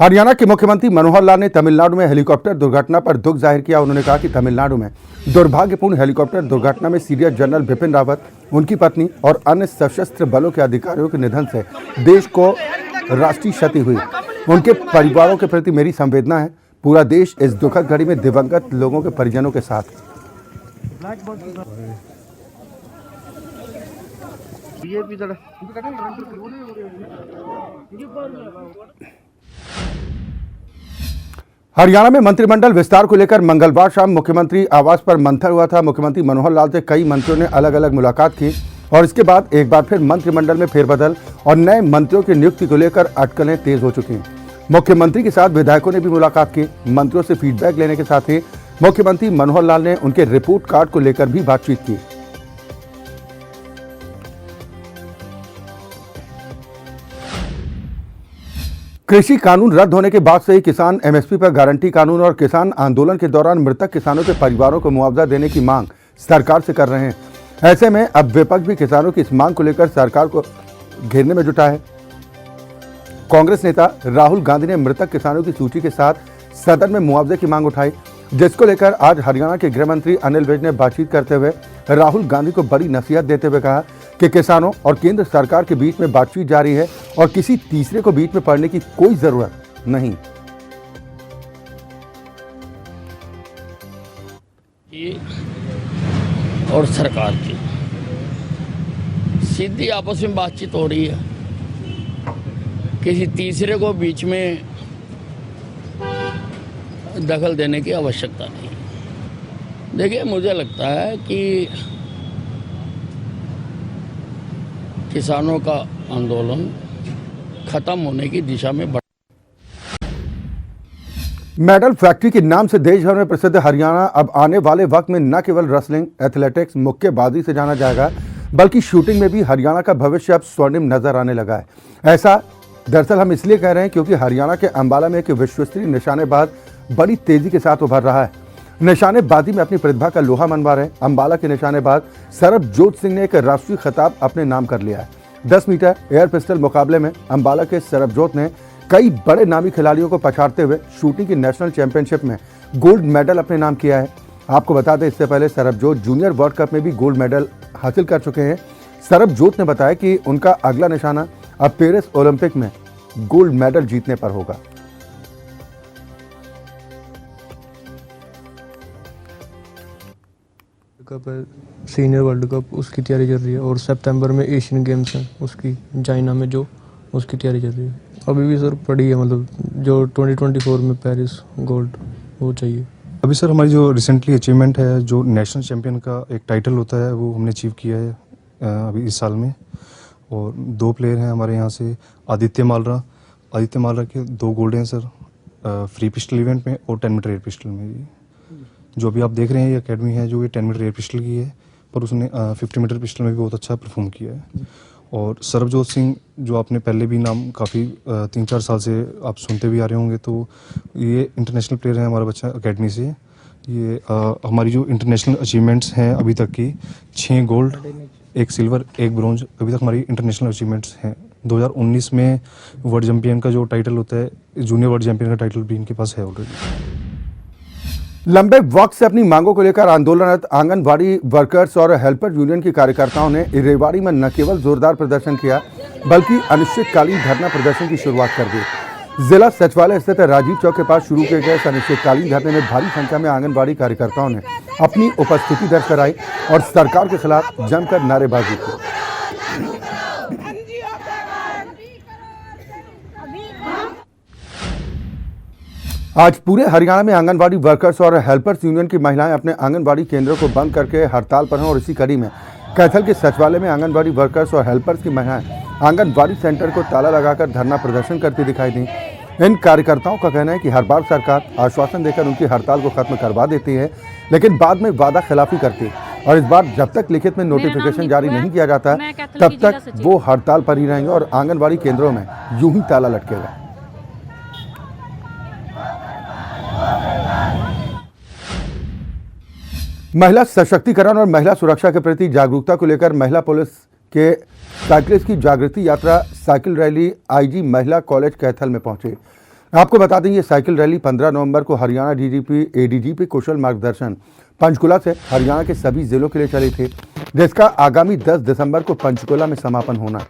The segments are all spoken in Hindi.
हरियाणा के मुख्यमंत्री मनोहर लाल ने तमिलनाडु में हेलीकॉप्टर दुर्घटना पर दुख जाहिर किया। उन्होंने कहा कि तमिलनाडु में दुर्भाग्यपूर्ण हेलीकॉप्टर दुर्घटना में सीडीएस जनरल बिपिन रावत, उनकी पत्नी और अन्य सशस्त्र बलों के अधिकारियों के निधन से देश को राष्ट्रीय क्षति हुई। उनके परिवारों के प्रति मेरी संवेदना है। पूरा देश इस दुखद घड़ी में दिवंगत लोगों के परिजनों के साथ। हरियाणा में मंत्रिमंडल विस्तार को लेकर मंगलवार शाम मुख्यमंत्री आवास पर मंथन हुआ था। मुख्यमंत्री मनोहर लाल से कई मंत्रियों ने अलग अलग मुलाकात की और इसके बाद एक बार फिर मंत्रिमंडल में फेरबदल और नए मंत्रियों की नियुक्ति को लेकर अटकलें तेज हो चुकी हैं। मुख्यमंत्री के साथ विधायकों ने भी मुलाकात की। मंत्रियों से फीडबैक लेने के साथ ही मुख्यमंत्री मनोहर लाल ने उनके रिपोर्ट कार्ड को लेकर भी बातचीत की। कृषि कानून रद्द होने के बाद से ही किसान एमएसपी पर गारंटी कानून और किसान आंदोलन के दौरान मृतक किसानों के परिवारों को मुआवजा देने की मांग सरकार से कर रहे हैं। ऐसे में अब विपक्ष भी किसानों की इस मांग को लेकर सरकार को घेरने में जुटा है। कांग्रेस नेता राहुल गांधी ने मृतक किसानों की सूची के साथ सदन में मुआवजे की मांग उठाई, जिसको लेकर आज हरियाणा के गृह मंत्री अनिल विज ने बातचीत करते हुए राहुल गांधी को बड़ी नसीहत देते हुए कहा कि किसानों और केंद्र सरकार के बीच में बातचीत जारी है और किसी तीसरे को बीच में पड़ने की कोई जरूरत नहीं। और सरकार की सीधी आपस में बातचीत हो रही है, किसी तीसरे को बीच में दखल देने की आवश्यकता नहीं। देखिए, मुझे लगता है कि किसानों का आंदोलन खत्म होने की दिशा में मेडल फैक्ट्री के नाम से देश भर में प्रसिद्ध हरियाणा अब आने वाले वक्त में न केवल रेसलिंग, एथलेटिक्स, मुक्केबाजी से जाना जाएगा, बल्कि शूटिंग में भी हरियाणा का भविष्य अब स्वर्णिम नजर आने लगा है। ऐसा दरअसल हम इसलिए कह रहे हैं क्योंकि हरियाणा के अंबाला में एक विश्वस्तरीय निशानेबाज बड़ी तेजी के साथ उभर रहा है। निशानेबाजी में अपनी प्रतिभा का लोहा मनवा रहे अंबाला के निशानेबाज सरबजोत सिंह ने एक राष्ट्रीय खिताब अपने नाम कर लिया है। 10 मीटर एयर पिस्टल मुकाबले में अंबाला के सरबजोत ने कई बड़े नामी खिलाड़ियों को पछाड़ते हुए शूटिंग की नेशनल चैंपियनशिप में गोल्ड मेडल अपने नाम किया है। आपको बता दें, इससे पहले सरबजोत जूनियर वर्ल्ड कप में भी गोल्ड मेडल हासिल कर चुके हैं। सरबजोत ने बताया कि उनका अगला निशाना अब पेरिस ओलंपिक में गोल्ड मेडल जीतने पर होगा। कप है, सीनियर वर्ल्ड कप, उसकी तैयारी चल रही है और सितंबर में एशियन गेम्स है उसकी चाइना में, जो उसकी तैयारी चल रही है। अभी भी सर पड़ी है, मतलब जो 2024 में पेरिस गोल्ड वो चाहिए। अभी सर हमारी जो रिसेंटली अचीवमेंट है, जो नेशनल चैंपियन का एक टाइटल होता है, वो हमने अचीव किया है अभी इस साल में। और 2 प्लेयर हैं हमारे यहाँ से, आदित्य मालरा के 2 गोल्ड हैं सर, फ्री पिस्टल इवेंट में और 10 मीटर एयर पिस्टल में भी। जो अभी आप देख रहे हैं ये एकेडमी है जो ये 10 मीटर एयर पिस्टल की है, पर उसने 50 मीटर पिस्टल में भी बहुत अच्छा परफॉर्म किया है। और सरबजोत सिंह, जो आपने पहले भी नाम काफ़ी 3-4 साल से आप सुनते भी आ रहे होंगे, तो ये इंटरनेशनल प्लेयर है हमारा बच्चा एकेडमी से। ये हमारी जो इंटरनेशनल अचीवमेंट्स हैं अभी तक की 6 गोल्ड, 1 सिल्वर, 1 ब्रॉन्ज अभी तक हमारी इंटरनेशनल अचीवमेंट्स हैं। 2019 में वर्ल्ड चैंपियन का जो टाइटल होता है, जूनियर वर्ल्ड चैंपियन का टाइटल भी इनके पास है ऑलरेडी। लंबे वक्त से अपनी मांगों को लेकर आंदोलनरत आंगनबाड़ी वर्कर्स और हेल्पर यूनियन की कार्यकर्ताओं ने रेवाड़ी में न केवल जोरदार प्रदर्शन किया, बल्कि अनिश्चितकालीन धरना प्रदर्शन की शुरुआत कर दी। जिला सचिवालय स्थित राजीव चौक के पास शुरू किए गए इस अनिश्चितकालीन धरने में भारी संख्या में आंगनबाड़ी कार्यकर्ताओं ने अपनी उपस्थिति दर्ज कराई और सरकार के खिलाफ जमकर नारेबाजी की। आज पूरे हरियाणा में आंगनबाड़ी वर्कर्स और हेल्पर्स यूनियन की महिलाएं अपने आंगनबाड़ी केंद्रों को बंद करके हड़ताल पर हैं और इसी कड़ी में कैथल के सचिवालय में आंगनबाड़ी वर्कर्स और हेल्पर्स की महिलाएं आंगनबाड़ी सेंटर को ताला लगाकर धरना प्रदर्शन करती दिखाई दी। इन कार्यकर्ताओं का कहना है कि हर बार सरकार आश्वासन देकर उनकी हड़ताल को खत्म करवा देती है, लेकिन बाद में वादा खिलाफी करती है और इस बार जब तक लिखित में नोटिफिकेशन जारी नहीं किया जाता तब तक वो हड़ताल पर ही रहेंगे और आंगनबाड़ी केंद्रों में यूं ही ताला लटकेगा। महिला सशक्तिकरण और महिला सुरक्षा के प्रति जागरूकता को लेकर महिला पुलिस के साइकिलिस्ट की जागृति यात्रा साइकिल रैली आईजी महिला कॉलेज कैथल में पहुंची। आपको बता दें ये साइकिल रैली 15 नवंबर को हरियाणा डीजीपी एडीजीपी कुशल मार्गदर्शन पंचकुला से हरियाणा के सभी जिलों के लिए चली थी, जिसका आगामी 10 दिसंबर को पंचकुला में समापन होना है।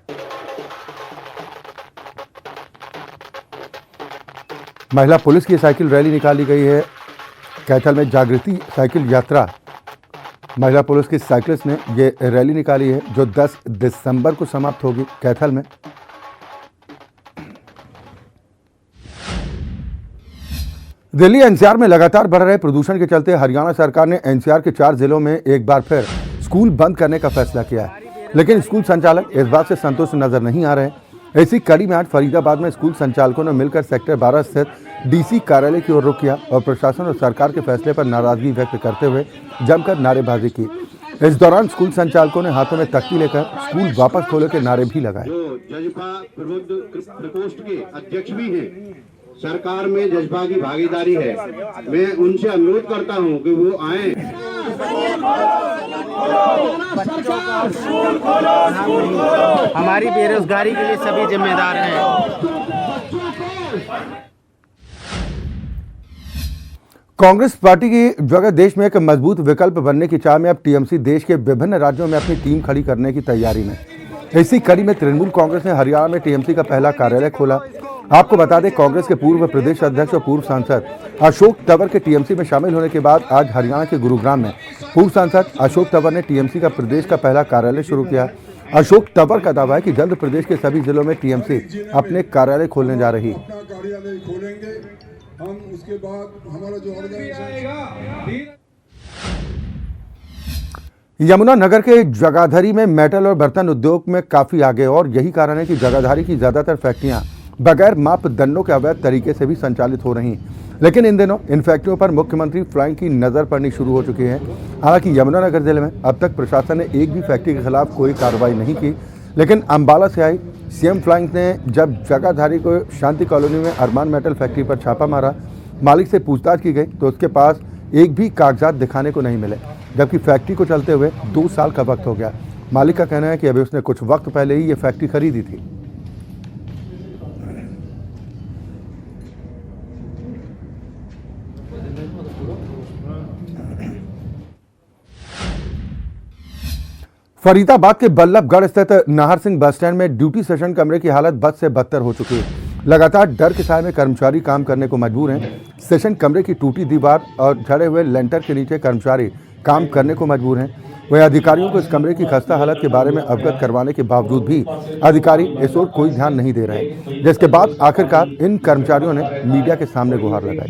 महिला पुलिस की साइकिल रैली निकाली गई है। कैथल में जागृति साइकिल यात्रा महिला पुलिस की साइकिलिस्ट ने ये रैली निकाली है, जो 10 दिसंबर को समाप्त होगी कैथल में। दिल्ली एनसीआर में लगातार बढ़ रहे प्रदूषण के चलते हरियाणा सरकार ने एनसीआर के 4 जिलों में एक बार फिर स्कूल बंद करने का फैसला किया है, लेकिन स्कूल संचालक इस बात से संतुष्ट नजर नहीं आ रहे। इसी कड़ी में आज फरीदाबाद में स्कूल संचालकों ने मिलकर सेक्टर 12 स्थित डीसी कार्यालय की ओर रुख किया और प्रशासन और सरकार के फैसले पर नाराजगी व्यक्त करते हुए जमकर नारेबाजी की। इस दौरान स्कूल संचालकों ने हाथों में तख्ती लेकर स्कूल वापस खोलने के नारे भी लगाए। जो जजपा प्रकोष्ठ के अध्यक्ष भी हैं, सरकार में जजपा की भागीदारी है, मैं उनसे अनुरोध करता हूं कि वो आए। हमारी बेरोजगारी के लिए सभी जिम्मेदार हैं। कांग्रेस पार्टी की जगह देश में एक मजबूत विकल्प बनने की चाह में अब टीएमसी देश के विभिन्न राज्यों में अपनी टीम खड़ी करने की तैयारी में। इसी कड़ी में तृणमूल कांग्रेस ने हरियाणा में टीएमसी का पहला कार्यालय खोला। आपको बता दें, कांग्रेस के पूर्व प्रदेश अध्यक्ष और पूर्व सांसद अशोक तंवर के टीएमसी में शामिल होने के बाद आज हरियाणा के गुरुग्राम में पूर्व सांसद अशोक तंवर ने टीएमसी का प्रदेश का पहला कार्यालय शुरू किया। अशोक तंवर का दावा है कि जल्द प्रदेश के सभी जिलों में टीएमसी अपने कार्यालय खोलने जा रही। कार्यालय खोलेंगे हम, उसके बाद हमारा जो ऑर्गेनाइजेशन। यमुना नगर के जगाधरी में मेटल और बर्तन उद्योग में काफी आगे और यही कारण है कि जगाधरी की ज्यादातर फैक्ट्रियां बगैर मापदंडों के अवैध तरीके से भी संचालित हो रही। लेकिन इन दिनों इन फैक्ट्रियों पर मुख्यमंत्री फ्लाइंग की नजर पड़नी शुरू हो चुकी है। हालांकि यमुनानगर जिले में अब तक प्रशासन ने एक भी फैक्ट्री के खिलाफ कोई कार्रवाई नहीं की, लेकिन अंबाला से आई सीएम फ्लाइंग ने जब जगाधरी को शांति कॉलोनी में अरमान मेटल फैक्ट्री पर छापा मारा, मालिक से पूछताछ की गई तो उसके पास एक भी कागजात दिखाने को नहीं मिले, जबकि फैक्ट्री को चलते हुए 2 साल का वक्त हो गया। मालिक का कहना है कि अभी उसने कुछ वक्त पहले ही ये फैक्ट्री खरीदी थी। फरीदाबाद के बल्लभगढ़ स्थित नाहर सिंह बस स्टैंड में ड्यूटी सेशन कमरे की हालत बद से बदतर हो चुकी है। लगातार डर के साए में कर्मचारी काम करने को मजबूर हैं। सेशन कमरे की टूटी दीवार और झड़े हुए लेंटर के नीचे कर्मचारी काम करने को मजबूर हैं। वह अधिकारियों को इस कमरे की खस्ता हालत के बारे में अवगत करवाने के बावजूद भी अधिकारी इस ओर कोई ध्यान नहीं दे रहे, जिसके बाद आखिरकार इन कर्मचारियों ने मीडिया के सामने गुहार लगाई।